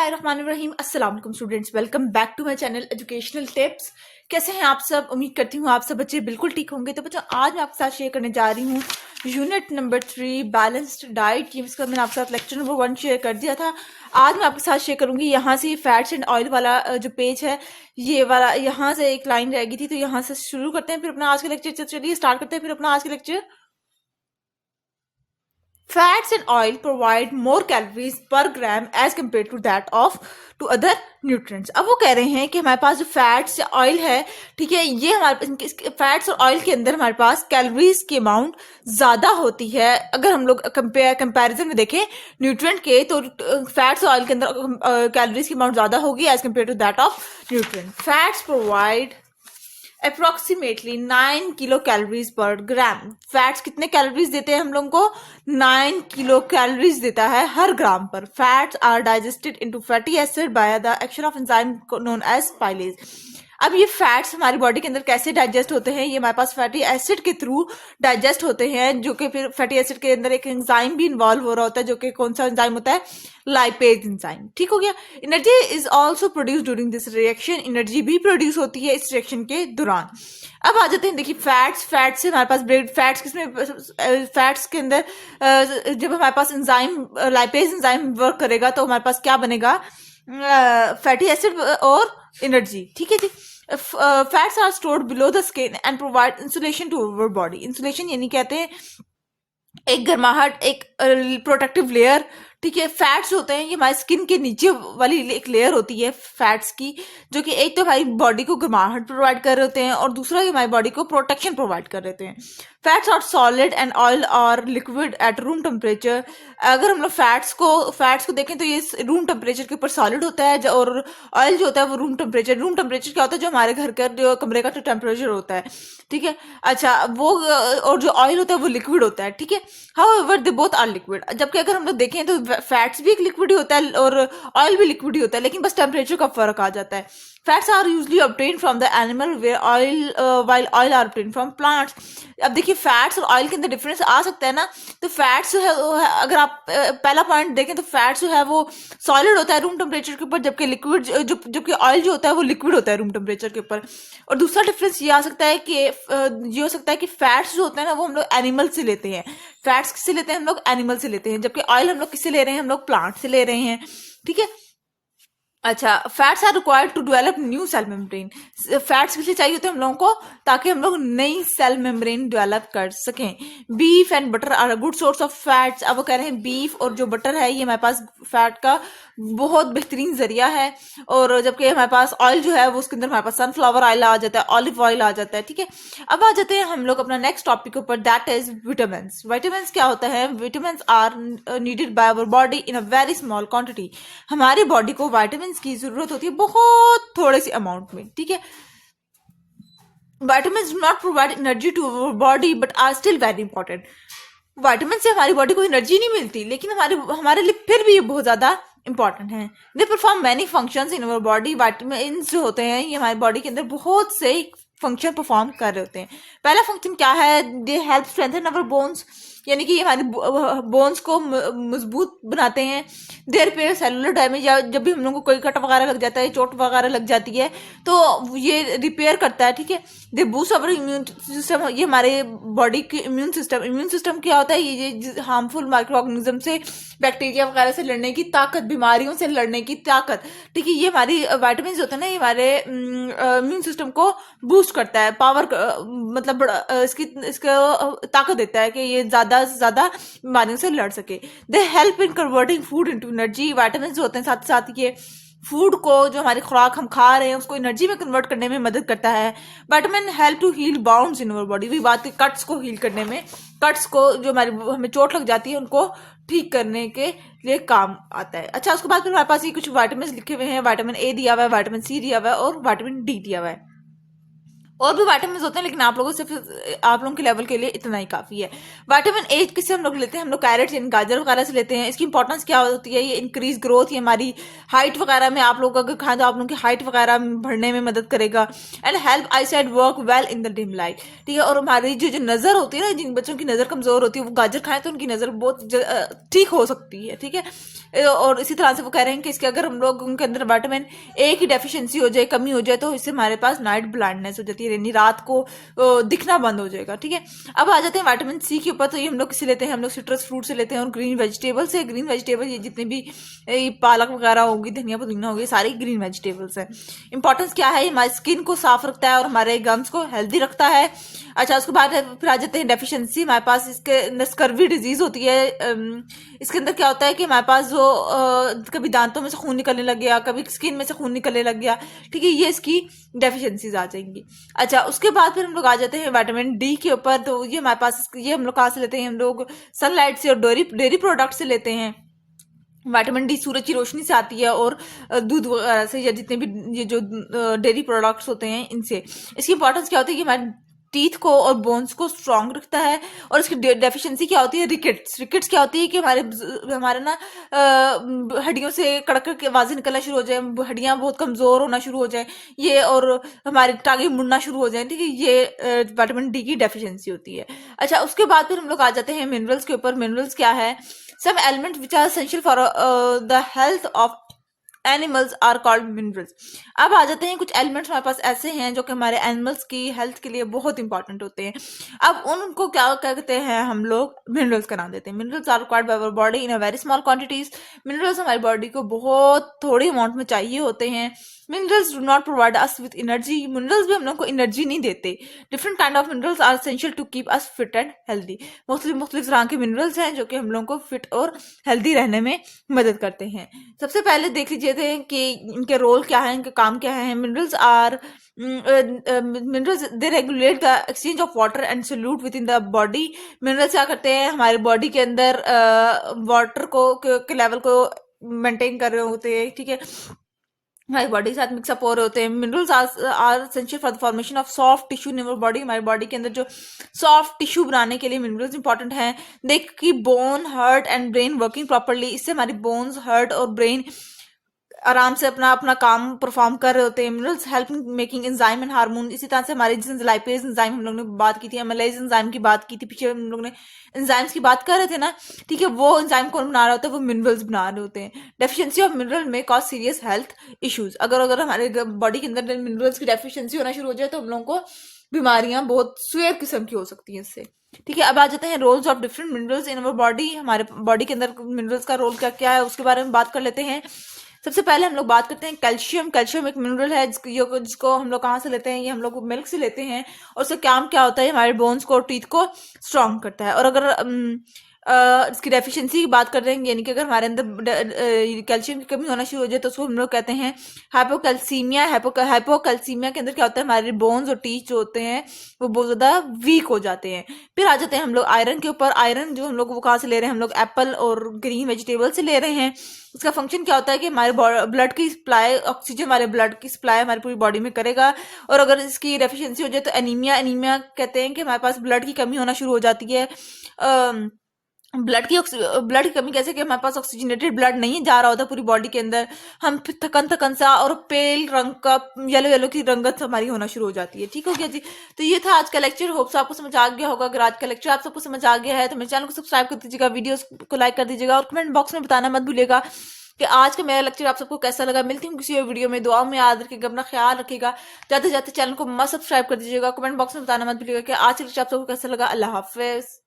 बिस्मिल्लाहिर्रहमानिर्रहीम। अस्सलाम वालेकुम students, welcome back to my channel educational tips. कैसे हैं आप सब? उम्मीद करती हूँ आप सब बच्चे बिल्कुल ठीक होंगे। तो बच्चों, आज मैं आपके साथ शेयर करने जा रही हूँ यूनिट नंबर 3 बैलेंस्ड डाइट। ये इसका मैंने आपके साथ लेक्चर नंबर 1 शेयर कर दिया था। आज मैं आपके साथ शेयर करूंगी यहाँ से फैट्स एंड ऑयल वाला जो पेज है, ये वाला यहाँ से एक लाइन रह गई थी, तो यहाँ से शुरू करते हैं फिर अपना आज का लेक्चर। चलिए स्टार्ट करते हैं फिर अपना आज का lecture. Fats and oil provide more calories per gram as compared to that of to other nutrients। अब वो कह रहे हैं कि हमारे पास जो फैट्स या ऑयल है, ठीक है, ये हमारे फैट्स और ऑयल के अंदर हमारे पास कैलोरीज की अमाउंट ज्यादा होती है। अगर हम लोग कंपैरिजन में देखें न्यूट्रिएंट के, तो फैट्स और ऑयल के अंदर कैलोरीज की अमाउंट ज्यादा होगी as compared to that of nutrient. Fats provide approximately 9 kilo calories per gram. Fats कितने कैलोरीज देते हैं हम लोगों को? 9 किलो कैलोरीज देता है हर ग्राम पर। Fats are digested into fatty acid by the action of enzyme known as पाइलेज। अब ये फैट्स हमारी बॉडी के अंदर कैसे डाइजेस्ट होते हैं? ये हमारे पास फैटी एसिड के थ्रू डाइजेस्ट होते हैं, जो कि फिर फैटी एसिड के अंदर एक एंजाइम भी इन्वॉल्व हो रहा होता है, जो कि कौन सा एंजाइम होता है? Lipase enzyme. ठीक हो गया। Energy is also produce during this reaction. Energy भी प्रोड्यूस होती है इस रिएक्शन के दौरान। अब आ जाते हैं, देखिए फैट्स से हमारे पास ब्रेड फैट्स किसमें? फैट्स के अंदर जब हमारे पास एंजाइम लाइपेज एंजाइम वर्क करेगा तो हमारे पास क्या बनेगा? फैटी एसिड और एनर्जी। ठीक है जी। Fats are stored below the skin and provide insulation to our body. Insulation यानी कहते हैं एक गर्माहट, एक प्रोटेक्टिव लेयर। ठीक है, फैट्स होते हैं ये हमारी स्किन के नीचे वाली एक लेयर होती है फैट्स की, जो कि एक तो हमारी बॉडी को गर्माहट प्रोवाइड कर रहे होते हैं और दूसरा हमारी बॉडी को प्रोटेक्शन प्रोवाइड कर रहे होते हैं। Fats are solid and oil और लिक्विड एट रूम टेम्परेचर। अगर हम लोग फैट्स को देखें तो ये रूम टेम्परेचर के ऊपर सॉलिड होता है, और ऑयल जो होता है वो रूम टेम्परेचर क्या होता है? जो हमारे घर का जो कमरे का जो टेम्परेचर होता है। ठीक है, अच्छा, वो और जो ऑयल होता है वो लिक्विड होता है। ठीक है, however they both are liquid. जबकि अगर हम लोग देखें तो फैट्स भी एक लिक्विड ही होता है और ऑयल भी लिक्विड ही होता है, लेकिन बस टेम्परेचर का फर्क आ जाता है। Fats are usually obtain from the animal where while oil are obtain from plants. अब देखिए फैट्स और ऑयल के अंदर डिफरेंस आ सकता है ना। तो फैट्स जो है अगर आप पहला पॉइंट देखें तो फैट्स जो है वो सॉलिड होता है रूम टेम्परेचर के ऊपर, जबकि लिक्विड जबकि ऑयल जो होता है वो लिक्विड होता है रूम टेम्परेचर के ऊपर। और दूसरा डिफरेंस ये आ सकता है कि ये हो सकता है कि फैट्स जो होते हैं ना वो हम लोग एनिमल से लेते हैं। फैट्स किससे लेते हैं? हम लोग एनिमल से लेते हैं, जबकि ऑयल हम लोग किससे ले रहे हैं? हम लोग प्लांट से ले रहे हैं। ठीक है, अच्छा, fats are required to develop new cell membrane. Fats किस लिए चाहिए होते हैं हम लोगों को? ताकि हम लोग नई सेल मेम्ब्रेन डेवलप कर सकें। Beef and butter are a good source of fats. अब वो कह रहे हैं बीफ और जो बटर है ये हमारे पास फैट का बहुत बेहतरीन जरिया है। और जबकि हमारे पास ऑयल जो है वो उसके अंदर हमारे पास सनफ्लावर ऑयल आ जाता है, ऑलिव ऑयल आ जाता है। ठीक है, अब आ जाते हैं हम लोग अपना नेक्स्ट टॉपिक ऊपर, दैट इज विटामिन। विटामिन क्या होता है? Vitamin are needed by our body in a very small quantity. हमारी बॉडी को विटामिन की जरूरत होती है बहुत थोड़े सी अमाउंट में। ठीक है, vitamins do not provide energy to our body but are still very important। Vitamin से हमारी बॉडी को एनर्जी नहीं मिलती, लेकिन हमारे लिए फिर भी ये बहुत ज्यादा इंपॉर्टेंट है। They perform many functions in our body. Vitamin जो होते हैं ये हमारी बॉडी के अंदर बहुत से फंक्शन परफॉर्म कर रहे होते हैं। पहला फंक्शन क्या है? They help strengthen our bones, यानी कि हमारे बोन्स को मजबूत बनाते हैं। देर पे सेलुलर डैमेज, या जब भी हम लोगों को कोई कट वगैरह लग जाता है, चोट वगैरह लग जाती है, तो ये रिपेयर करता है। ठीक है, दे बूस्ट अवर इम्यून सिस्टम। ये हमारे बॉडी के इम्यून सिस्टम क्या होता है? ये हार्मफुल माइक्रो ऑर्गेनिज्म से, बैक्टीरिया वगैरह से लड़ने की ताकत, बीमारियों से लड़ने की ताकत। ठीक है, ये हमारी विटामिन होते हैं ना, ये हमारे इम्यून सिस्टम को बूस्ट करता है, पावर मतलब इसको ताकत देता है कि ये ज्यादा से ज्यादा बीमारियों से लड़ सके। They help in converting food into energy. Vitamin जो होते हैं साथ साथ ये फूड को, जो हमारी खुराक हम खा रहे हैं उसको एनर्जी में कन्वर्ट करने में मदद करता है। Vitamin help to heal wounds in our body. वही बात है कट्स को हील करने में, कट्स को जो हमें चोट लग जाती है उनको ठीक करने के लिए काम आता है। अच्छा, उसके बाद फिर हमारे पास ये कुछ विटामिन लिखे हुए हैं। विटामिन ए दिया हुआ है, विटामिन सी दिया हुआ है और विटामिन डी दिया हुआ है। और भी विटामिन होते हैं, लेकिन आप लोगों सिर्फ आप लोगों के लेवल के लिए इतना ही काफी है। विटामिन ए किससे हम लोग लेते हैं? हम लोग कैरेट यानी गाजर वगैरह से लेते हैं। इसकी इंपॉर्टेंस क्या होती है? ये इंक्रीज ग्रोथ, ये हमारी हाइट वगैरह में, आप लोग अगर खाएं तो आप लोगों की हाइट वगैरह बढ़ने में मदद करेगा। And help I side work well in the dim light, ठीक है। और हमारी जो नजर होती है ना, जिन बच्चों की नजर कमजोर होती है, वो गाजर खाएं तो उनकी नजर बहुत ठीक हो सकती है, ठीक है। और इसी तरह से वो कह रहे हैं कि इसके अगर हम लोग उनके अंदर विटामिन ए की डेफिशिएंसी हो जाए, कमी हो जाए, तो इससे हमारे पास नाइट ब्लाइंडनेस हो जाती है, यानी रात को दिखना बंद हो जाएगा, ठीक है। अब आ जाते हैं विटामिन सी के ऊपर। तो ये हम लोग किसे लेते हैं? हम लोग सिट्रस फ्रूट से लेते हैं और ग्रीन वेजिटेबल से। ग्रीन वेजिटेबल ये जितने भी पालक वगैरह होगी, धनिया पुदीना होगी, सारी ग्रीन वेजिटेबल्स हैं। इंपॉर्टेंस क्या है? हमारी स्किन को साफ रखता है और हमारे गम्स को हेल्दी रखता है। अच्छा, उसके बाद फिर आ जाते हैं डेफिशिएंसी। हमारे पास इसके अंदर स्कर्वी डिजीज होती है। इसके अंदर क्या होता है कि हमारे पास जो कभी दांतों में से खून निकलने लग गया, कभी स्किन में से खून निकलने लग गया, ठीक है, ये इसकी डेफिशिएंसीज आ जाएंगी। अच्छा, उसके बाद फिर हम लोग आ जाते हैं विटामिन डी के ऊपर। तो ये हमारे पास, ये हम लोग कहाँ से लेते हैं? हम लोग सनलाइट से और डेयरी प्रोडक्ट से लेते हैं। विटामिन डी सूरज की रोशनी से आती है और दूध वगैरह से, या जितने भी ये जो डेयरी प्रोडक्ट्स होते हैं इनसे। इसकी इंपॉर्टेंस क्या होती है कि हमारे टीथ को और बोन्स को स्ट्रांग रखता है। और इसकी डेफिशिएंसी क्या होती है? रिकेट्स। रिकेट्स क्या होती है कि हमारे ना हड्डियों से कड़क के आवाजें निकलना शुरू हो जाए, हड्डियां बहुत कमजोर होना शुरू हो जाए, ये, और हमारी टांगे मुड़ना शुरू हो जाए, ठीक है, ये विटामिन डी की डेफिशिएंसी होती है। अच्छा, उसके बाद फिर हम लोग आ जाते हैं मिनरल्स के ऊपर। मिनरल्स क्या है? some elements which are essential for the health of animals are called minerals. अब आ जाते हैं कुछ एलिमेंट्स हमारे पास ऐसे हैं जो कि हमारे एनिमल्स की हेल्थ के लिए बहुत इंपॉर्टेंट होते हैं। अब उनको क्या कहते हैं? हम लोग मिनरल्स का नाम देते हैं। Minerals are required by our body in a very small quantities. Minerals हमारी बॉडी को बहुत थोड़ी अमाउंट में चाहिए होते हैं। Minerals do not provide us with energy. Minerals भी हम लोग को एनर्जी नहीं देते। Different kind of minerals are essential to keep us fit and healthy. मुख्तलिफ तरह के मिनरल्स हैं जो कि हम लोगों को फिट और हेल्दी रहने में मदद करते हैं। सबसे पहले देख लीजिए थे कि इनके रोल क्या है, इनके काम क्या है। Minerals are minerals they regulate the exchange of water and solute within the body. Minerals क्या करते हैं? हमारे बॉडी के अंदर वाटर के लेवल को मेंटेन कर रहे होते हैं, ठीक है, हमारी बॉडी के साथ मिक्सअप हो रहे होते हैं। Minerals are essential for the formation of soft tissue in our body. हमारी बॉडी के अंदर जो सॉफ्ट टिश्यू बनाने के लिए मिनरल्स इंपॉर्टेंट हैं। देख की bone, heart and brain working properly. इससे हमारी बोन्स, हार्ट और ब्रेन आराम से अपना अपना काम परफॉर्म कर रहे होते हैं। Minerals help making enzyme and hormone. इसी तरह से हमारे जिस लाइपेज एंजाइम हम लोग ने बात की थी, एमाइलेज एंजाइम की बात की थी पीछे, हम लोग ने एंजाइम्स की बात कर रहे थे ना, ठीक है, वो एंजाइम कौन बना रहा होता है? वो मिनरल्स बना रहे होते हैं। डेफिशिएंसी ऑफ मिनरल में कॉज सीरियस हेल्थ इश्यूज। अगर अगर हमारे बॉडी के अंदर मिनरल्स की डेफिशिएंसी होना शुरू हो जाए तो हम लोगों को बीमारियां बहुत सुअर किस्म की हो सकती हैं इससे, ठीक है। अब आ जाते हैं roles of different minerals in our body. हमारे बॉडी के अंदर मिनरल्स का रोल क्या क्या है उसके बारे में बात कर लेते हैं। सबसे पहले हम लोग बात करते हैं कैल्शियम। कैल्शियम एक मिनरल है जिसको हम लोग कहाँ से लेते हैं? ये हम लोग मिल्क से लेते हैं। और उसका काम क्या होता है? हमारे बोन्स को और टीथ को स्ट्रांग करता है। और अगर इसकी डेफिशिएंसी की बात कर रहे हैं, यानी कि अगर हमारे अंदर कैल्शियम की कमी होना शुरू हो जाए तो उसको हम लोग कहते हैं हाइपोकैल्सीमिया। हाइपोकैल्सीमिया के अंदर क्या होता है? हमारे बोन्स और टीथ जो होते हैं वो बहुत ज्यादा वीक हो जाते हैं। फिर आ जाते हैं हम लोग आयरन के ऊपर। आयरन जो हम लोग वो कहाँ से ले रहे हैं? हम लोग एप्पल और ग्रीन वेजिटेबल से ले रहे हैं। उसका फंक्शन क्या होता है कि हमारे ब्लड की सप्लाई, ऑक्सीजन हमारे ब्लड की सप्लाई हमारी पूरी बॉडी में करेगा। और अगर इसकी डेफिशिएंसी हो जाए तो एनीमिया। एनीमिया कहते हैं कि हमारे पास ब्लड की कमी होना शुरू हो जाती है। ब्लड की कमी कैसे? कि हमारे पास ऑक्सीजनेटेड ब्लड नहीं जा रहा होता पूरी बॉडी के अंदर। हम फिर थकन सा और पेल रंग का, येलो की रंगत हमारी होना शुरू हो जाती है। ठीक हो गया जी। तो ये था आज का लेक्चर। होप्स आपको समझ आ गया होगा। अगर आज का लेक्चर आप सबको समझ आ गया है तो मेरे चैनल को सब्सक्राइब कर दीजिएगा, वीडियोस को लाइक कर दीजिएगा और कमेंट बॉक्स में बताना मत भूलिएगा कि आज का मेरा लेक्चर आप सबको कैसा लगा। मिलती हूँ किसी और वीडियो में। दुआ में याद रखिएगा, अपना ख्याल रखिएगा। जाते जाते चैनल को मत सब्सक्राइब कर दीजिएगा, कमेंट बॉक्स में बताना मत भूलिएगा कि आज का लेक्चर आप सबको कैसा लगा। अल्लाह हाफिज।